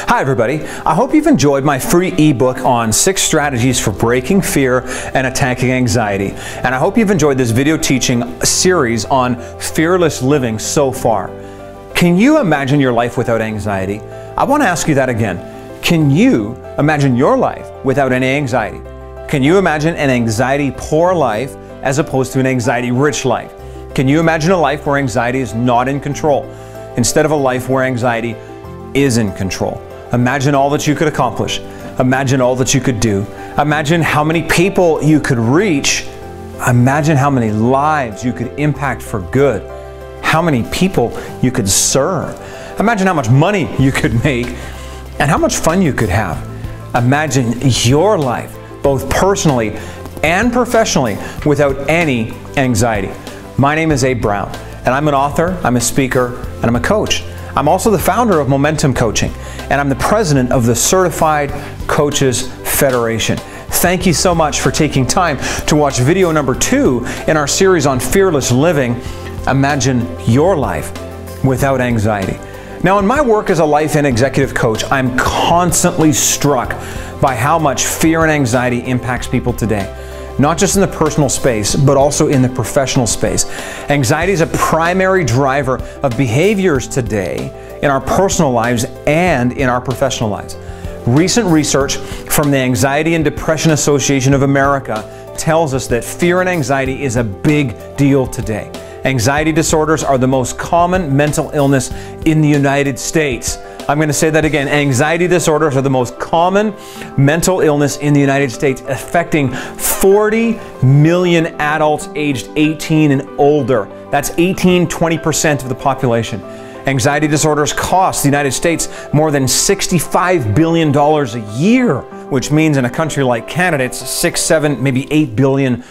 Hi everybody, I hope you've enjoyed my free ebook on 6 strategies for breaking fear and attacking anxiety. And I hope you've enjoyed this video teaching series on fearless living so far. Can you imagine your life without anxiety? I want to ask you that again. Can you imagine your life without any anxiety? Can you imagine an anxiety-poor life as opposed to an anxiety-rich life? Can you imagine a life where anxiety is not in control instead of a life where anxiety is in control? Imagine all that you could accomplish. Imagine all that you could do. Imagine how many people you could reach. Imagine how many lives you could impact for good. How many people you could serve. Imagine how much money you could make and how much fun you could have. Imagine your life, both personally and professionally, without any anxiety. My name is Abe Brown, and I'm an author, I'm a speaker, and I'm a coach. I'm also the founder of Momentum Coaching, and I'm the president of the Certified Coaches Federation. Thank you so much for taking time to watch video number 2 in our series on fearless living. Imagine your life without anxiety. Now, in my work as a life and executive coach, I'm constantly struck by how much fear and anxiety impacts people today. Not just in the personal space, but also in the professional space. Anxiety is a primary driver of behaviors today in our personal lives and in our professional lives. Recent research from the Anxiety and Depression Association of America tells us that fear and anxiety is a big deal today. Anxiety disorders are the most common mental illness in the United States. I'm going to say that again. Anxiety disorders are the most common mental illness in the United States, affecting 40 million adults aged 18 and older. That's 20% of the population. Anxiety disorders cost the United States more than $65 billion a year, which means in a country like Canada, it's $6, $7, maybe $8 billion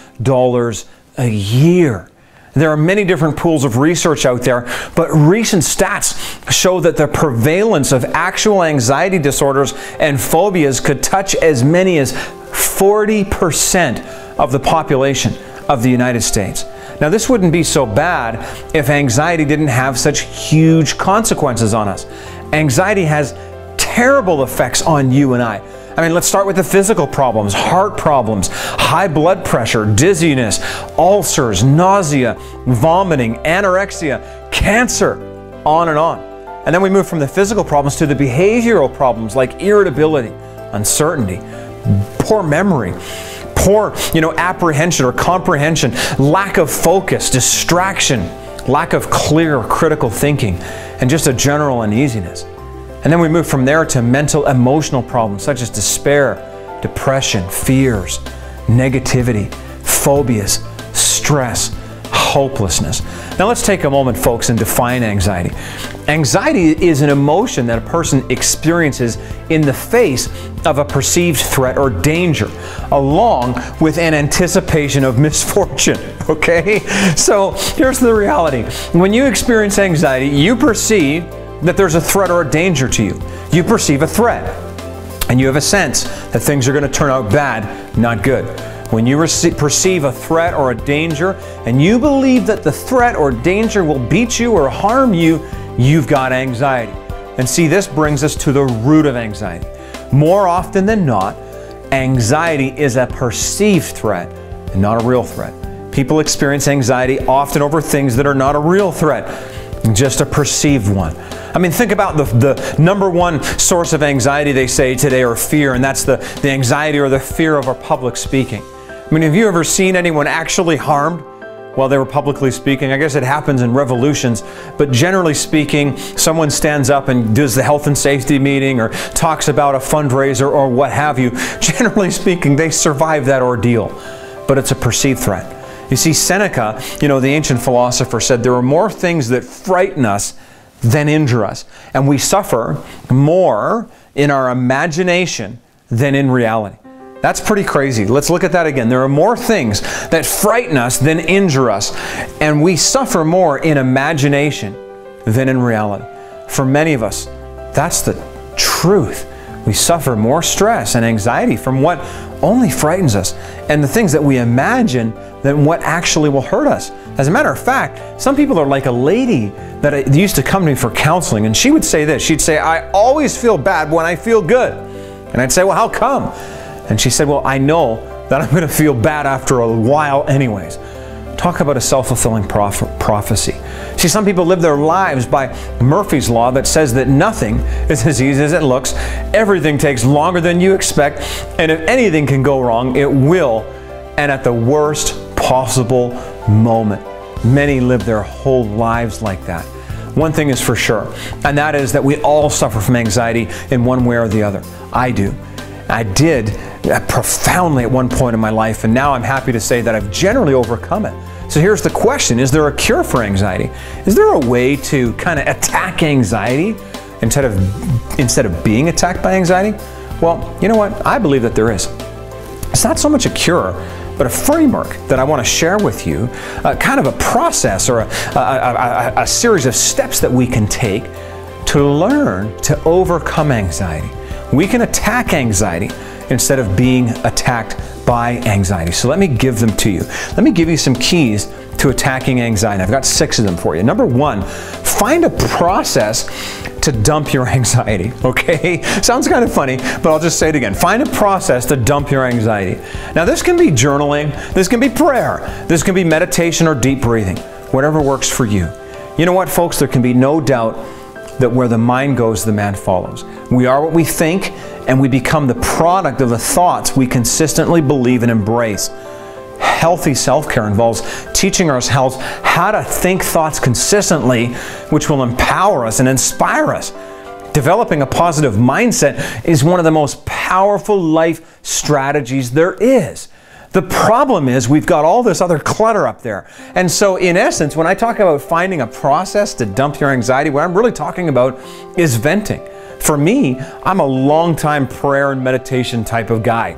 a year. There are many different pools of research out there, but recent stats show that the prevalence of actual anxiety disorders and phobias could touch as many as 40% of the population of the United States. Now, this wouldn't be so bad if anxiety didn't have such huge consequences on us. Anxiety has terrible effects on you and I. I mean, let's start with the physical problems: heart problems, high blood pressure, dizziness, ulcers, nausea, vomiting, anorexia, cancer, on and on. And then we move from the physical problems to the behavioral problems like irritability, uncertainty, poor memory, poor, apprehension or comprehension, lack of focus, distraction, lack of clear critical thinking, and just a general uneasiness. And then we move from there to mental emotional problems such as despair, depression, fears, negativity, phobias, stress, hopelessness. Now let's take a moment, folks, and define anxiety. Anxiety is an emotion that a person experiences in the face of a perceived threat or danger, along with an anticipation of misfortune, okay? So here's the reality. When you experience anxiety, you perceive that there's a threat or a danger to you. You perceive a threat, and you have a sense that things are going to turn out bad, not good. When you perceive a threat or a danger, and you believe that the threat or danger will beat you or harm you, you've got anxiety. And see, this brings us to the root of anxiety. More often than not, anxiety is a perceived threat and not a real threat. People experience anxiety often over things that are not a real threat, just a perceived one. I mean, think about the number one source of anxiety they say today, or fear, and that's the anxiety or the fear of our public speaking. I mean, have you ever seen anyone actually harmed while they were publicly speaking? I guess it happens in revolutions, but generally speaking, someone stands up and does the health and safety meeting or talks about a fundraiser or what have you. Generally speaking, they survive that ordeal, but it's a perceived threat. You see, Seneca, the ancient philosopher, said there are more things that frighten us than injure us. And we suffer more in our imagination than in reality. That's pretty crazy. Let's look at that again. There are more things that frighten us than injure us. And we suffer more in imagination than in reality. For many of us, that's the truth. We suffer more stress and anxiety from what only frightens us, and the things that we imagine than what actually will hurt us. As a matter of fact, some people are like a lady that used to come to me for counseling, and she would say this. She'd say, I always feel bad when I feel good. And I'd say, well, how come? And she said, well, I know that I'm going to feel bad after a while anyways. Talk about a self-fulfilling prophecy. See, some people live their lives by Murphy's Law that says that nothing is as easy as it looks. Everything takes longer than you expect. And if anything can go wrong, it will. And at the worst possible moment. Many live their whole lives like that. One thing is for sure, and that is that we all suffer from anxiety in one way or the other. I do. I did profoundly at one point in my life, and now I'm happy to say that I've generally overcome it. So here's the question: is there a cure for anxiety? Is there a way to kind of attack anxiety instead of being attacked by anxiety? Well, you know what? I believe that there is. It's not so much a cure, but a framework that I want to share with you, kind of a process or a series of steps that we can take to learn to overcome anxiety. We can attack anxiety instead of being attacked by anxiety. So let me give them to you. Let me give you some keys to attacking anxiety. I've got 6 of them for you. Number 1, find a process to dump your anxiety, okay? Sounds kind of funny, but I'll just say it again. Find a process to dump your anxiety. Now, this can be journaling, this can be prayer, this can be meditation or deep breathing, whatever works for you. You know what, folks? There can be no doubt that where the mind goes, the man follows. We are what we think, and we become the product of the thoughts we consistently believe and embrace. Healthy self-care involves teaching ourselves how to think thoughts consistently, which will empower us and inspire us. Developing a positive mindset is one of the most powerful life strategies there is. The problem is we've got all this other clutter up there. And so in essence, when I talk about finding a process to dump your anxiety, what I'm really talking about is venting. For me, I'm a long-time prayer and meditation type of guy.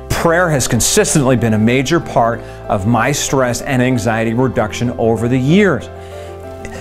Prayer has consistently been a major part of my stress and anxiety reduction over the years.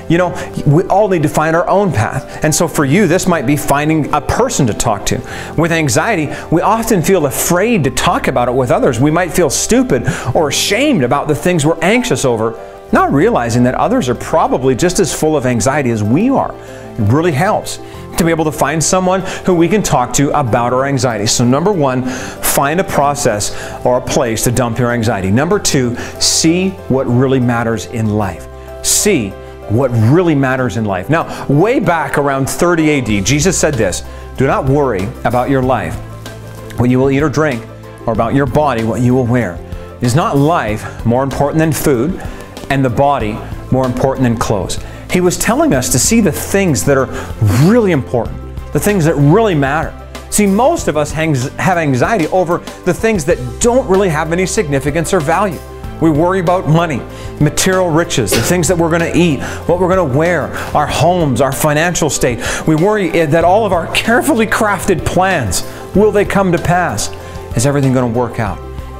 You know, we all need to find our own path. And so for you, this might be finding a person to talk to. With anxiety, we often feel afraid to talk about it with others. We might feel stupid or ashamed about the things we're anxious over, not realizing that others are probably just as full of anxiety as we are. It really helps to be able to find someone who we can talk to about our anxiety. So number 1, find a process or a place to dump your anxiety. Number 2, see what really matters in life. See what really matters in life. Now, way back around 30 AD, Jesus said this: do not worry about your life, what you will eat or drink, or about your body, what you will wear. Is not life more important than food, and the body more important than clothes? He was telling us to see the things that are really important, the things that really matter. See, most of us have anxiety over the things that don't really have any significance or value. We worry about money, material riches, the things that we're going to eat, what we're going to wear, our homes, our financial state. We worry that all of our carefully crafted plans, will they come to pass? Is everything going to work out?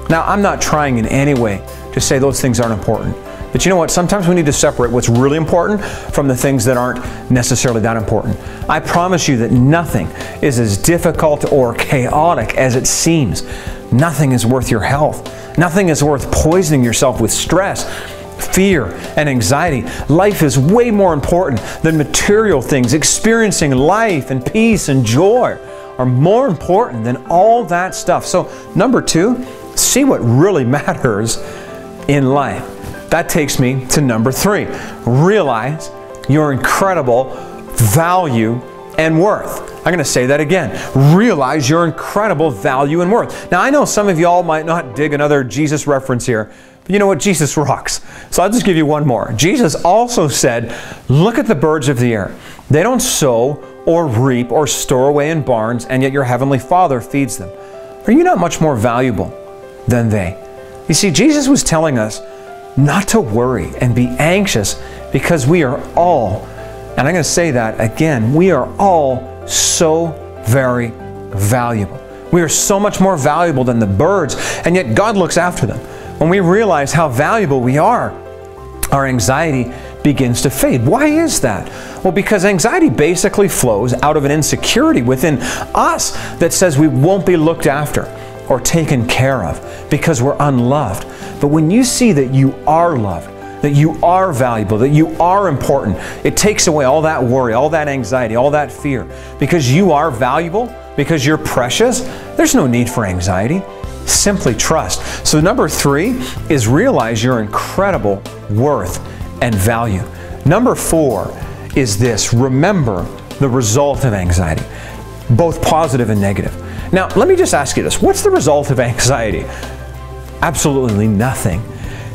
Now, I'm not trying in any way to say those things aren't important. But you know what? Sometimes we need to separate what's really important from the things that aren't necessarily that important. I promise you that nothing is as difficult or chaotic as it seems. Nothing is worth your health. Nothing is worth poisoning yourself with stress, fear, and anxiety. Life is way more important than material things. Experiencing life and peace and joy are more important than all that stuff. So, number 2, see what really matters in life. That takes me to number 3. Realize your incredible value and worth. I'm going to say that again. Realize your incredible value and worth. Now, I know some of y'all might not dig another Jesus reference here, but you know what? Jesus rocks. So I'll just give you one more. Jesus also said, look at the birds of the air. They don't sow or reap or store away in barns, and yet your heavenly Father feeds them. Are you not much more valuable than they? You see, Jesus was telling us not to worry and be anxious, because we are all, and I'm going to say that again, we are all so very valuable. We are so much more valuable than the birds, and yet God looks after them. When we realize how valuable we are, our anxiety begins to fade. Why is that? Well, because anxiety basically flows out of an insecurity within us that says we won't be looked after. or taken care of because we're unloved. But when you see that you are loved, that you are valuable, that you are important, it takes away all that worry, all that anxiety, all that fear. Because you are valuable, because you're precious, there's no need for anxiety. Simply trust. So number 3 is realize your incredible worth and value. Number 4 is this: remember the result of anxiety, both positive and negative. Now, let me just ask you this. What's the result of anxiety? Absolutely nothing.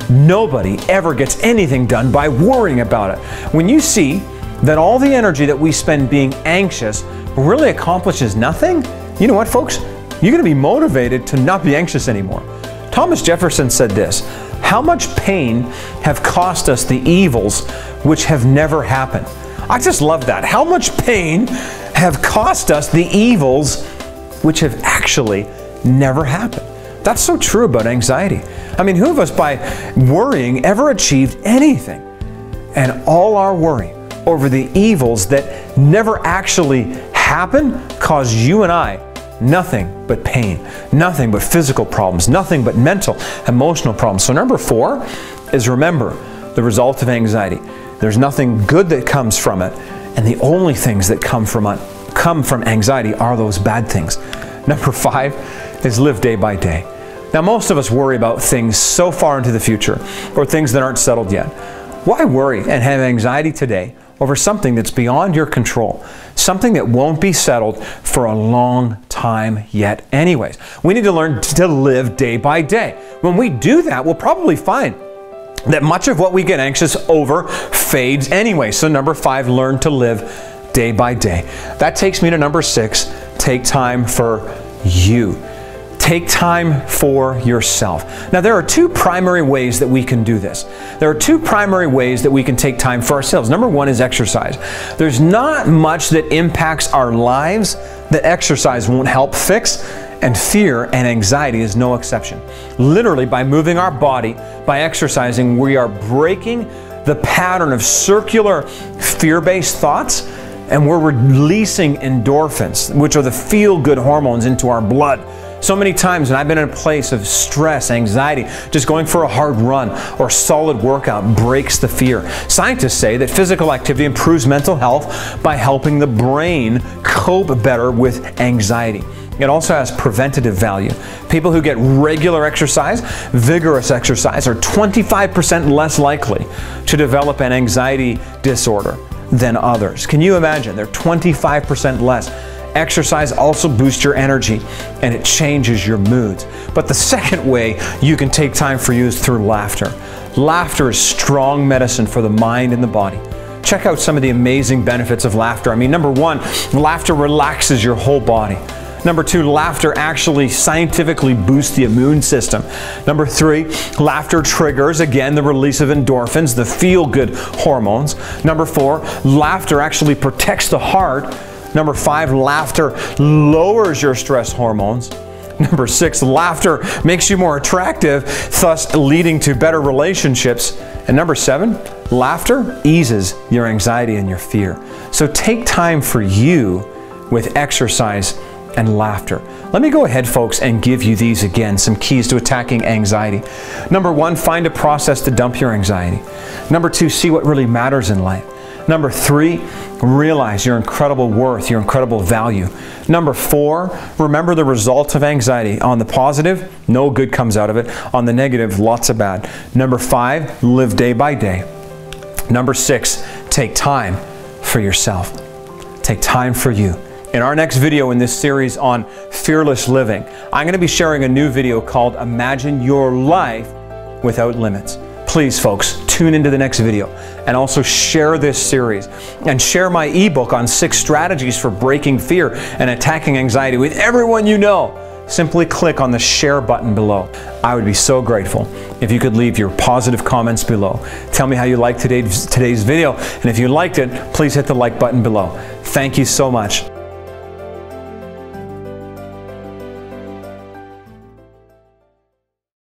Nobody ever gets anything done by worrying about it. When you see that all the energy that we spend being anxious really accomplishes nothing, you know what, folks? You're going to be motivated to not be anxious anymore. Thomas Jefferson said this: how much pain have cost us the evils which have never happened? I just love that. How much pain have cost us the evils which have actually never happened? That's so true about anxiety. I mean, who of us by worrying ever achieved anything? And all our worry over the evils that never actually happened cause you and I nothing but pain, nothing but physical problems, nothing but mental, emotional problems. So number 4 is remember the result of anxiety. There's nothing good that comes from it, and the only things that come from anxiety are those bad things. Number 5 is live day by day. Now, most of us worry about things so far into the future, or things that aren't settled yet. Why worry and have anxiety today over something that's beyond your control, something that won't be settled for a long time yet anyways? We need to learn to live day by day. When we do that, we'll probably find that much of what we get anxious over fades anyway. So number 5, learn to live day by day. That takes me to number 6, take time for you. Take time for yourself. Now, there are 2 primary ways that we can do this. There are 2 primary ways that we can take time for ourselves. Number 1 is exercise. There's not much that impacts our lives that exercise won't help fix, and fear and anxiety is no exception. Literally, by moving our body, by exercising, we are breaking the pattern of circular fear-based thoughts, and we're releasing endorphins, which are the feel-good hormones, into our blood. So many times when I've been in a place of stress, anxiety, just going for a hard run or solid workout breaks the fear. Scientists say that physical activity improves mental health by helping the brain cope better with anxiety. It also has preventative value. People who get regular exercise, vigorous exercise, are 25% less likely to develop an anxiety disorder than others. Can you imagine? They're 25% less. Exercise also boosts your energy and it changes your moods. But the second way you can take time for you is through laughter. Laughter is strong medicine for the mind and the body. Check out some of the amazing benefits of laughter. I mean, number 1, laughter relaxes your whole body. Number 2, laughter actually scientifically boosts the immune system. Number 3, laughter triggers, again, the release of endorphins, the feel-good hormones. Number 4, laughter actually protects the heart. Number 5, laughter lowers your stress hormones. Number 6, laughter makes you more attractive, thus leading to better relationships. And number 7, laughter eases your anxiety and your fear. So take time for you with exercise and laughter. Let me go ahead, folks, and give you these again, some keys to attacking anxiety. Number 1, find a process to dump your anxiety. Number 2, see what really matters in life. Number 3, realize your incredible worth, your incredible value. Number 4, remember the results of anxiety. On the positive, no good comes out of it. On the negative, lots of bad. Number 5, live day by day. Number 6, take time for yourself. Take time for you. In our next video in this series on fearless living, I'm going to be sharing a new video called Imagine Your Life Without Limits. Please, folks, tune into the next video and also share this series and share my ebook on 6 strategies for breaking fear and attacking anxiety with everyone you know. Simply click on the share button below. I would be so grateful if you could leave your positive comments below. Tell me how you liked today's video, and if you liked it, please hit the like button below. Thank you so much.